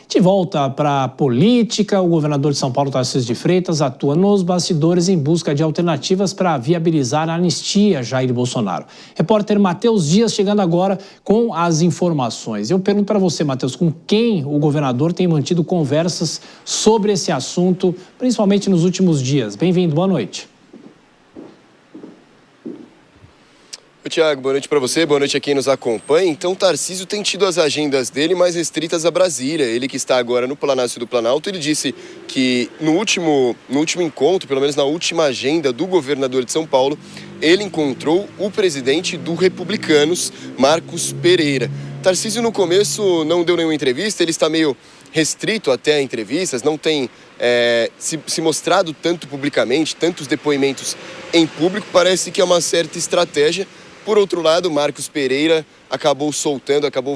De volta para a política, o governador de São Paulo, Tarcísio de Freitas, atua nos bastidores em busca de alternativas para viabilizar a anistia Jair Bolsonaro. Repórter Matheus Dias chegando agora com as informações. Eu pergunto para você, Matheus, com quem o governador tem mantido conversas sobre esse assunto, principalmente nos últimos dias. Bem-vindo, boa noite. Oi, Tiago, boa noite para você, boa noite a quem nos acompanha. Então, Tarcísio tem tido as agendas dele mais restritas a Brasília. Ele que está agora no Palácio do Planalto, ele disse que no último encontro, pelo menos na última agenda do governador de São Paulo, ele encontrou o presidente do Republicanos, Marcos Pereira. Tarcísio no começo não deu nenhuma entrevista, ele está meio restrito até a entrevistas, não tem se mostrado tanto publicamente, tantos depoimentos em público, parece que é uma certa estratégia. Por outro lado, Marcos Pereira acabou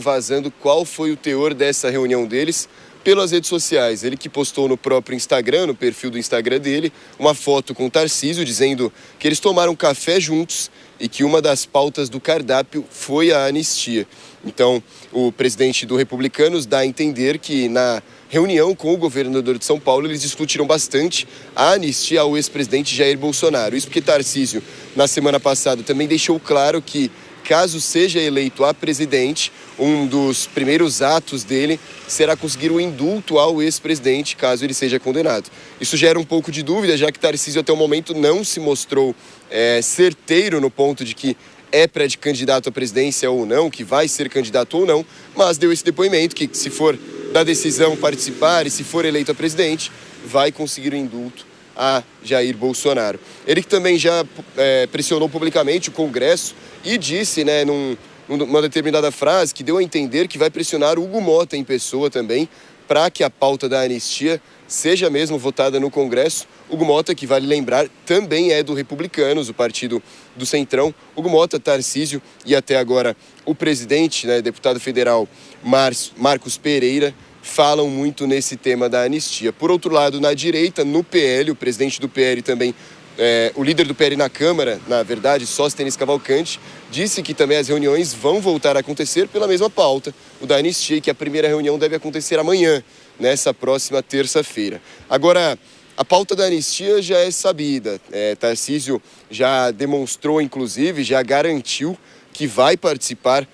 vazando qual foi o teor dessa reunião deles pelas redes sociais. Ele que postou no próprio Instagram, no perfil do Instagram dele, uma foto com o Tarcísio dizendo que eles tomaram café juntos e que uma das pautas do cardápio foi a anistia. Então, o presidente do Republicanos dá a entender que na reunião com o governador de São Paulo, eles discutiram bastante a anistia ao ex-presidente Jair Bolsonaro. Isso porque Tarcísio, na semana passada, também deixou claro que, caso seja eleito a presidente, um dos primeiros atos dele será conseguir o indulto ao ex-presidente, caso ele seja condenado. Isso gera um pouco de dúvida, já que Tarcísio até o momento não se mostrou certeiro no ponto de que é pré-candidato à presidência ou não, que vai ser candidato ou não, mas deu esse depoimento que, se for da decisão participar e se for eleito a presidente, vai conseguir o indulto a Jair Bolsonaro. Ele que também já pressionou publicamente o Congresso e disse, numa determinada frase, que deu a entender que vai pressionar o Hugo Motta em pessoa também, para que a pauta da anistia seja mesmo votada no Congresso. Hugo Motta, que vale lembrar, também é do Republicanos, o partido do Centrão. Hugo Motta, Tarcísio e até agora o presidente, deputado federal Marcos Pereira, falam muito nesse tema da anistia. Por outro lado, na direita, no PL, o presidente do PL também, o líder do PL na Câmara, na verdade, Sóstenes Cavalcante, disse que também as reuniões vão voltar a acontecer pela mesma pauta, o da anistia, e que a primeira reunião deve acontecer amanhã, nessa próxima terça-feira. Agora, a pauta da anistia já é sabida. Tarcísio já demonstrou, inclusive, já garantiu que vai participar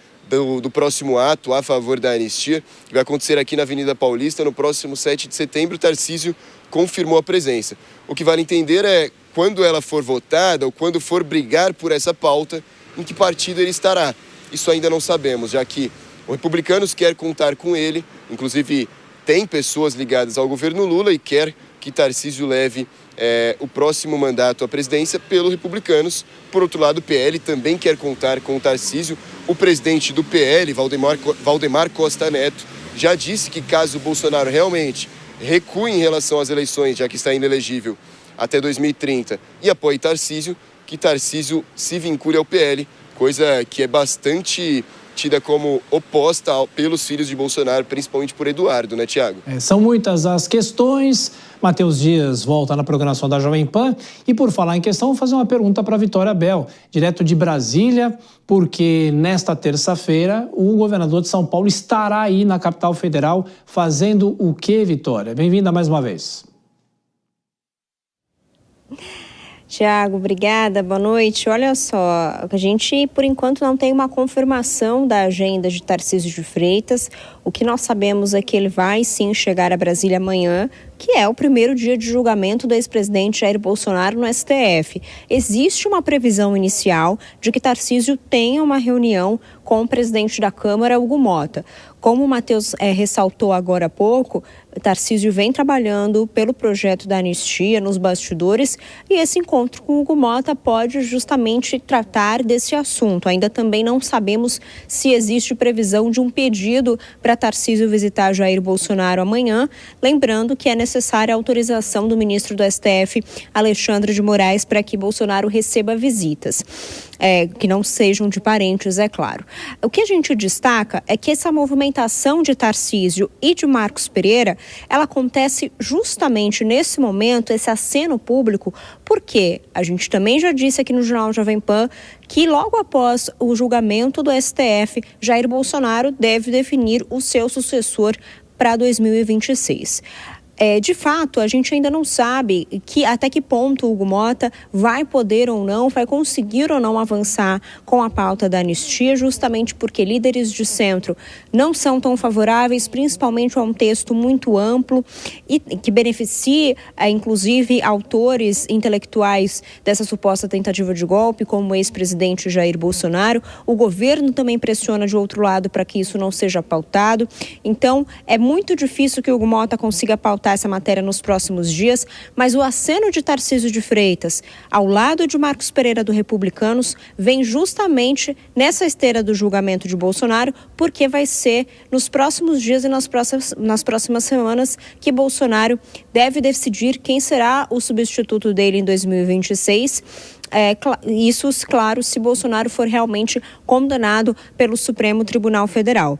do próximo ato a favor da anistia, que vai acontecer aqui na Avenida Paulista no próximo 7 de setembro. Tarcísio confirmou a presença. O que vale entender é, quando ela for votada ou quando for brigar por essa pauta, em que partido ele estará. Isso ainda não sabemos, já que o Republicanos quer contar com ele, inclusive tem pessoas ligadas ao governo Lula e quer que Tarcísio leve o próximo mandato à presidência pelo Republicanos. Por outro lado, o PL também quer contar com o Tarcísio. O presidente do PL, Valdemar Costa Neto, já disse que caso o Bolsonaro realmente recue em relação às eleições, já que está inelegível até 2030, e apoie Tarcísio, que Tarcísio se vincule ao PL, coisa que é bastante tida como oposta pelos filhos de Bolsonaro, principalmente por Eduardo, né, Tiago? São muitas as questões. Matheus Dias volta na programação da Jovem Pan. E por falar em questão, vou fazer uma pergunta para a Vitória Bel, direto de Brasília, porque nesta terça-feira o governador de São Paulo estará aí na capital federal fazendo o quê, Vitória? Bem-vinda mais uma vez. Tiago, obrigada, boa noite. Olha só, a gente, por enquanto, não tem uma confirmação da agenda de Tarcísio de Freitas. O que nós sabemos é que ele vai, sim, chegar a Brasília amanhã, que é o primeiro dia de julgamento do ex-presidente Jair Bolsonaro no STF. Existe uma previsão inicial de que Tarcísio tenha uma reunião com o presidente da Câmara, Hugo Motta. Como o Matheus ressaltou agora há pouco, Tarcísio vem trabalhando pelo projeto da anistia nos bastidores e esse encontro com o Hugo Motta pode justamente tratar desse assunto. Ainda também não sabemos se existe previsão de um pedido para Tarcísio visitar Jair Bolsonaro amanhã, lembrando que é necessária a autorização do ministro do STF, Alexandre de Moraes, para que Bolsonaro receba visitas. Que não sejam de parentes, é claro. O que a gente destaca é que essa movimentação de Tarcísio e de Marcos Pereira, ela acontece justamente nesse momento, esse aceno público, porque a gente também já disse aqui no Jornal Jovem Pan que logo após o julgamento do STF, Jair Bolsonaro deve definir o seu sucessor para 2026. De fato, a gente ainda não sabe até que ponto o Hugo Mota vai poder ou não, vai conseguir ou não avançar com a pauta da anistia, justamente porque líderes de centro não são tão favoráveis, principalmente a um texto muito amplo e que beneficie, inclusive, autores intelectuais dessa suposta tentativa de golpe, como o ex-presidente Jair Bolsonaro. O governo também pressiona de outro lado para que isso não seja pautado. Então, é muito difícil que o Hugo Mota consiga pautar essa matéria nos próximos dias, mas o aceno de Tarcísio de Freitas ao lado de Marcos Pereira do Republicanos vem justamente nessa esteira do julgamento de Bolsonaro, porque vai ser nos próximos dias e nas próximas semanas que Bolsonaro deve decidir quem será o substituto dele em 2026. Isso, claro, se Bolsonaro for realmente condenado pelo Supremo Tribunal Federal.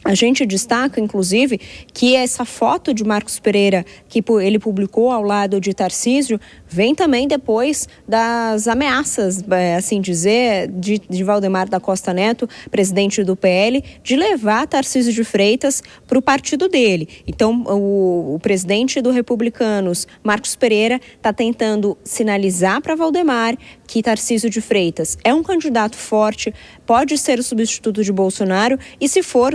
A gente destaca, inclusive, que essa foto de Marcos Pereira, que ele publicou ao lado de Tarcísio, vem também depois das ameaças, assim dizer, de Valdemar da Costa Neto, presidente do PL, de levar Tarcísio de Freitas para o partido dele. Então, o presidente do Republicanos, Marcos Pereira, está tentando sinalizar para Valdemar que Tarcísio de Freitas é um candidato forte, pode ser o substituto de Bolsonaro e, se for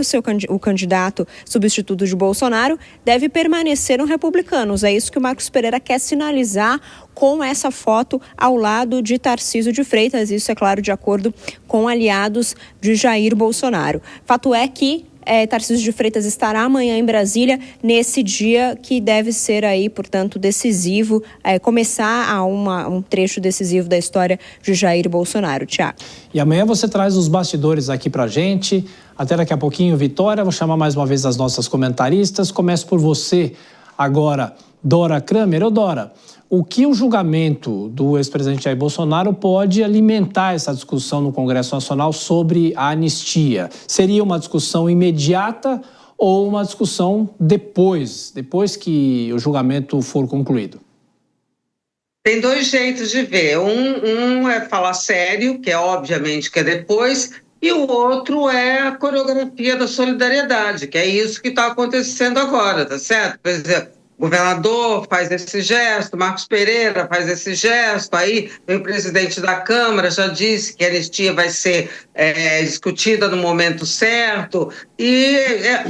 o candidato substituto de Bolsonaro, deve permanecer no Republicanos. É isso que o Marcos Pereira quer sinalizar com essa foto ao lado de Tarcísio de Freitas. Isso, é claro, de acordo com aliados de Jair Bolsonaro. Fato é que Tarcísio de Freitas estará amanhã em Brasília, nesse dia que deve ser aí, portanto, decisivo, começar um trecho decisivo da história de Jair Bolsonaro. Tiago. E amanhã você traz os bastidores aqui pra gente. Até daqui a pouquinho, Vitória. Vou chamar mais uma vez as nossas comentaristas. Começo por você agora, Dora Kramer. Ô, Dora, o que o julgamento do ex-presidente Jair Bolsonaro pode alimentar essa discussão no Congresso Nacional sobre a anistia? Seria uma discussão imediata ou uma discussão depois que o julgamento for concluído? Tem dois jeitos de ver. Um é falar sério, que é obviamente que é depois, e o outro é a coreografia da solidariedade, que é isso que está acontecendo agora, tá certo? Por exemplo, o governador faz esse gesto, Marcos Pereira faz esse gesto, aí o presidente da Câmara já disse que a anistia vai ser discutida no momento certo, e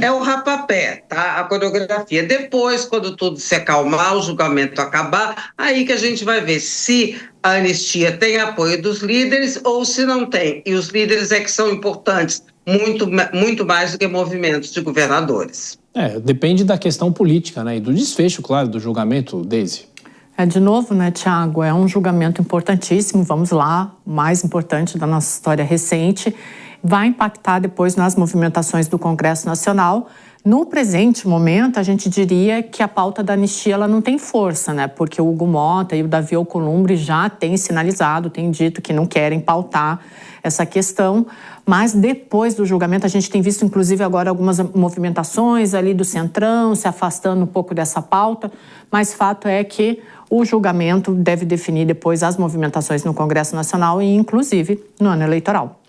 é o rapapé, tá? A coreografia. Depois, quando tudo se acalmar, o julgamento acabar, aí que a gente vai ver se a anistia tem apoio dos líderes ou se não tem. E os líderes é que são importantes, muito mais do que movimentos de governadores. Depende da questão política, né? E do desfecho, claro, do julgamento, Deise. De novo, né, Tiago, é um julgamento importantíssimo, vamos lá, o mais importante da nossa história recente, vai impactar depois nas movimentações do Congresso Nacional. No presente momento, a gente diria que a pauta da anistia ela não tem força, né? Porque o Hugo Mota e o Davi Alcolumbre já têm sinalizado, têm dito que não querem pautar essa questão, mas depois do julgamento a gente tem visto, inclusive, agora algumas movimentações ali do Centrão, se afastando um pouco dessa pauta, mas fato é que o julgamento deve definir depois as movimentações no Congresso Nacional e, inclusive, no ano eleitoral.